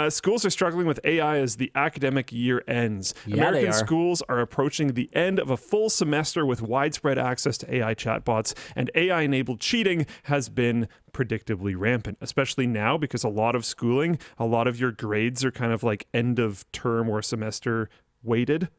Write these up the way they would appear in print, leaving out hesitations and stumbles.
Schools are struggling with AI as the academic year ends. American schools are approaching the end of a full semester with widespread access to AI chatbots, and AI-enabled cheating has been predictably rampant, especially now because a lot of schooling, a lot of your grades are kind of like end of term or semester weighted.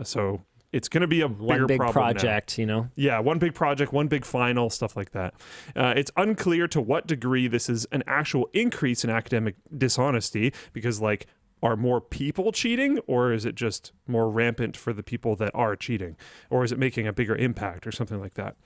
So it's going to be a one big problem project, now. you know? Yeah, one big project, one big final, stuff like that. It's unclear to what degree this is an actual increase in academic dishonesty because, like, are more people cheating, or is it just more rampant for the people that are cheating? Or is it making a bigger impact or something like that?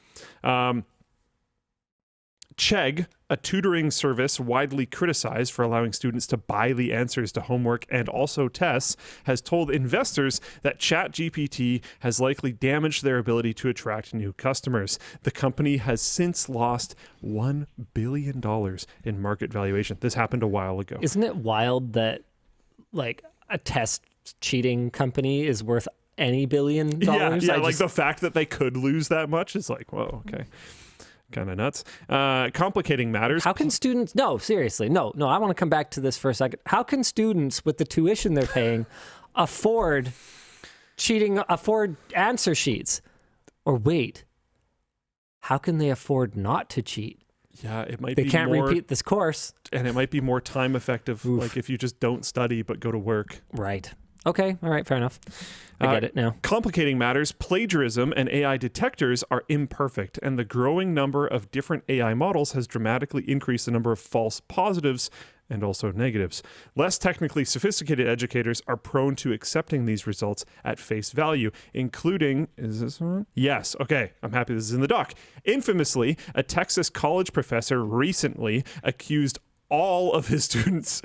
Chegg, a tutoring service widely criticized for allowing students to buy the answers to homework and also tests, has told investors that ChatGPT has likely damaged their ability to attract new customers. The company has since lost $1 billion in market valuation. This happened a while ago. Isn't it wild that, like, a test cheating company is worth any $1 billion? Yeah, like the fact that they could lose that much is like, whoa, okay. Kind of nuts. Complicating matters. How can students... No, seriously. No, I want to come back to this for a second. How can students, with the tuition they're paying, afford answer sheets? Or wait, how can they afford not to cheat? Yeah, it might be They can't repeat this course. And it might be more time effective, like if you just don't study but go to work. Right. Okay, all right, fair enough. I get it now. Complicating matters, plagiarism and AI detectors are imperfect, and the growing number of different AI models has dramatically increased the number of false positives and also negatives. Less technically sophisticated educators are prone to accepting these results at face value, including, is this one? Yes, okay, I'm happy this is in the doc. Infamously, a Texas college professor recently accused all of his students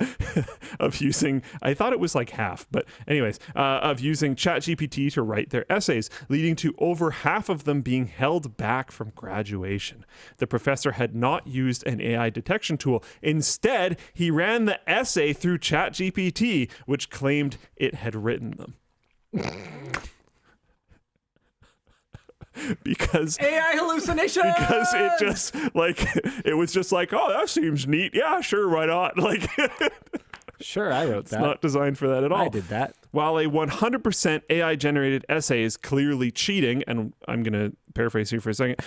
of using, I thought it was like half, but anyways, of using ChatGPT to write their essays, leading to over half of them being held back from graduation. The professor had not used an AI detection tool. Instead, he ran the essay through ChatGPT, which claimed it had written them. Because AI hallucination. Because it was just like, oh, that seems neat. Yeah, sure, why not? Like, sure, I wrote that. It's not designed for that at all. I did that. While a 100% AI-generated essay is clearly cheating, and I'm going to paraphrase here for a second,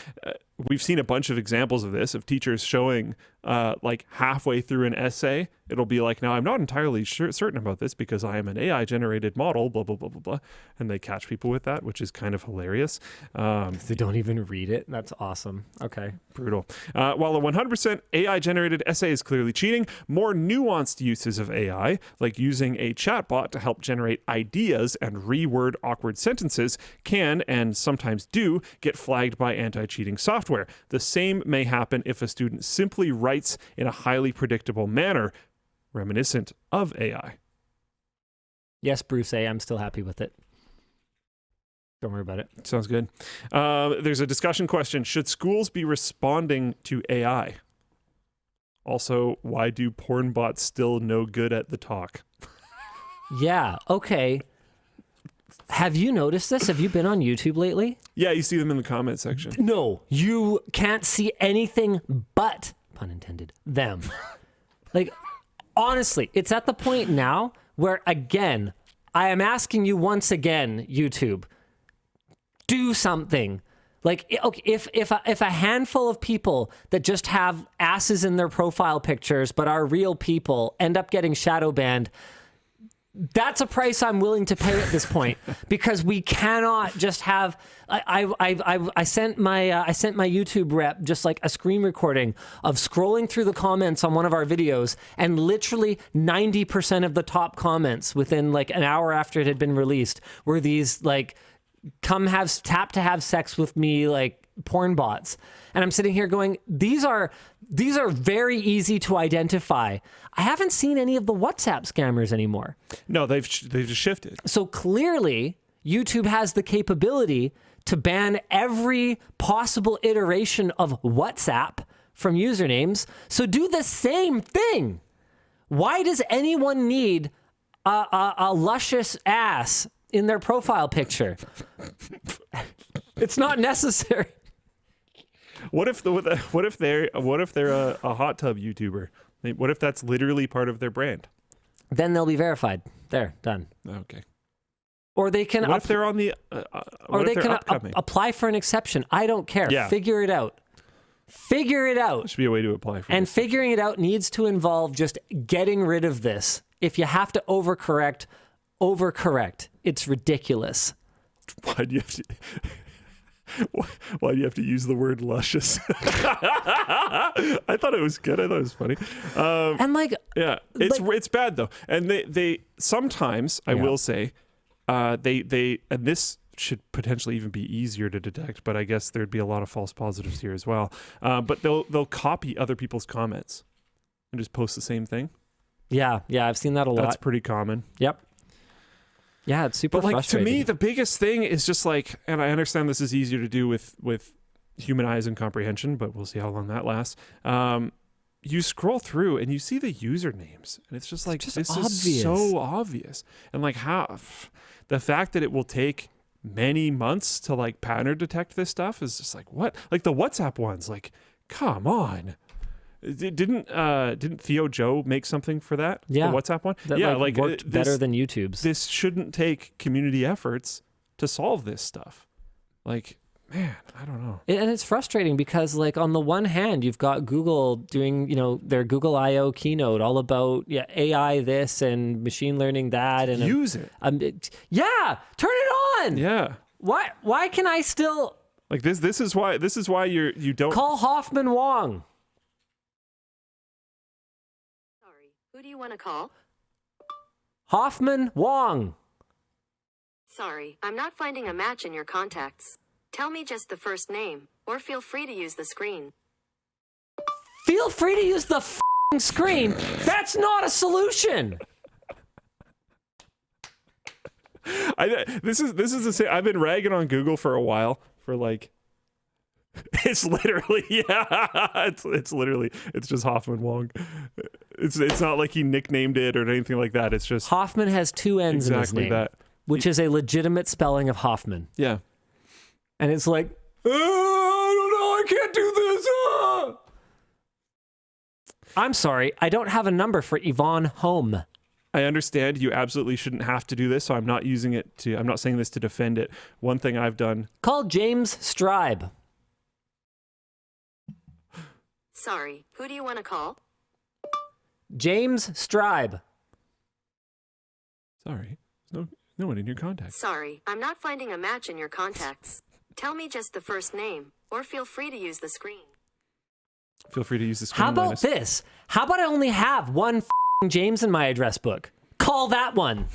we've seen a bunch of examples of this, of teachers showing like halfway through an essay, it'll be like, now I'm not entirely certain about this because I am an AI-generated model, blah, blah, blah, blah, blah. And they catch people with that, which is kind of hilarious. They don't even read it. That's awesome. Okay. Brutal. While a 100% AI-generated essay is clearly cheating, more nuanced uses of AI, like using a chatbot to help generate ideas and reword awkward sentences, can, and sometimes do, get flagged by anti-cheating software. The same may happen if a student simply writes in a highly predictable manner, reminiscent of AI. Yes, Bruce A., I'm still happy with it. Don't worry about it. Sounds good. There's a discussion question. Should schools be responding to AI? Also, why do porn bots still no good at the talk? Yeah, okay. Have you noticed this? Have you been on YouTube lately? Yeah, you see them in the comment section. No, you can't see anything but, pun intended, them. Like, honestly, it's at the point now where, again, I am asking you once again, YouTube, do something. Like, okay, if a handful of people that just have asses in their profile pictures but are real people end up getting shadow banned, that's a price I'm willing to pay at this point, because we cannot just have. I sent my YouTube rep just like a screen recording of scrolling through the comments on one of our videos, and literally 90% of the top comments within like an hour after it had been released were these like, tap to have sex with me, like porn bots. And I'm sitting here going, these are very easy to identify. I haven't seen any of the WhatsApp scammers anymore. No, they've just shifted. So clearly YouTube has the capability to ban every possible iteration of WhatsApp from usernames. So do the same thing. Why does anyone need a luscious ass in their profile picture? It's not necessary. What if they're a hot tub YouTuber? What if that's literally part of their brand? then they'll be verified. There, done. Okay. Or they can What if they're on the? or they can upcoming? apply for an exception. I don't care. Yeah. Figure it out. Figure it out. There should be a way to apply for. And this. figuring it out needs to involve just getting rid of this. If you have to overcorrect. It's ridiculous. Why do you have to? Why do you have to use the word luscious? I thought it was good. I thought it was funny. And like, Yeah, it's bad though, and they sometimes I will say, they and this should potentially even be easier to detect, but I guess there'd be a lot of false positives here as well. But they'll copy other people's comments and just post the same thing. yeah, I've seen that a lot. That's pretty common. Yep. Yeah, it's super But like to frustrating. me, the biggest thing is just like, and I understand this is easier to do with human eyes and comprehension, but we'll see how long that lasts. You scroll through and you see the usernames, and it's just like just this obvious. is so obvious. And like the fact that it will take many months to like pattern detect this stuff is just like, what? Like the WhatsApp ones, like come on. Didn't Theo Joe make something for that? Yeah. The WhatsApp one? that yeah, like worked better than YouTube's. This shouldn't take community efforts to solve this stuff. Like, man, I don't know. And it's frustrating because, like, on the one hand, you've got Google doing, their Google I/O keynote all about AI this and machine learning that, and Use it. turn it on. Yeah. Why can I still Like this is why you don't call Hoffman Wong? Sorry, who do you want to call? Hoffman Wong. Sorry, I'm not finding a match in your contacts. Tell me just the first name, or feel free to use the screen. Feel free to use the f***ing screen. That's not a solution. This is the same. I've been ragging on Google for a while for like it's literally it's just Hoffman Wong. It's not like he nicknamed it or anything like that. It's just Hoffman has two N's in his exactly name, that. which is a legitimate spelling of Hoffman. Yeah. And it's like, I don't know, I can't do this. I'm sorry, I don't have a number for Yvonne Home. I understand you absolutely shouldn't have to do this, so I'm not saying this to defend it. One thing I've done. Call James Stribe. Sorry, who do you want to call? James Stribe. Sorry. No one in your contacts. Sorry, I'm not finding a match in your contacts. Tell me just the first name, or feel free to use the screen. Feel free to use the screen. How about Linus. this? How about I only have one f***ing James in my address book? Call that one.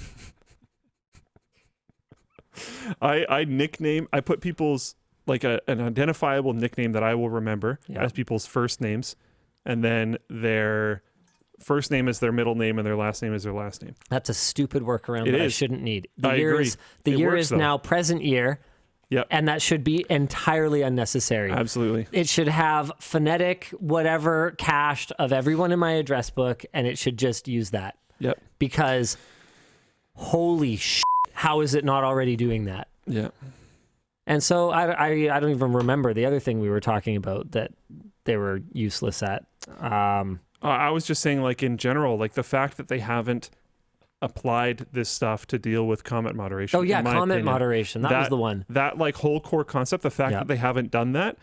I put people's like an identifiable nickname that I will remember Yeah. as people's first names, and then their first name is their middle name and their last name is their last name. That's a stupid workaround It that I is. shouldn't need. I agree. The It year works, is though. now present year, Yep. and that should be entirely unnecessary. Absolutely. It should have phonetic whatever cached of everyone in my address book, and it should just use that. Yep. Because holy shit, how is it not already doing that? Yeah. And so I don't even remember the other thing we were talking about that they were useless at. I was just saying, like in general, like the fact that they haven't applied this stuff to deal with comment moderation. Oh yeah, in my comment opinion, moderation. That was the one. That like whole core concept, the fact Yeah. that they haven't done that,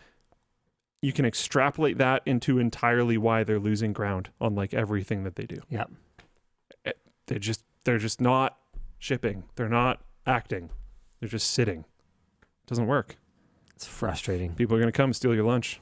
you can extrapolate that into entirely why they're losing ground on like everything that they do. Yeah. They're just not shipping. They're not acting. They're just sitting. It doesn't work. It's frustrating. People are going to come steal your lunch.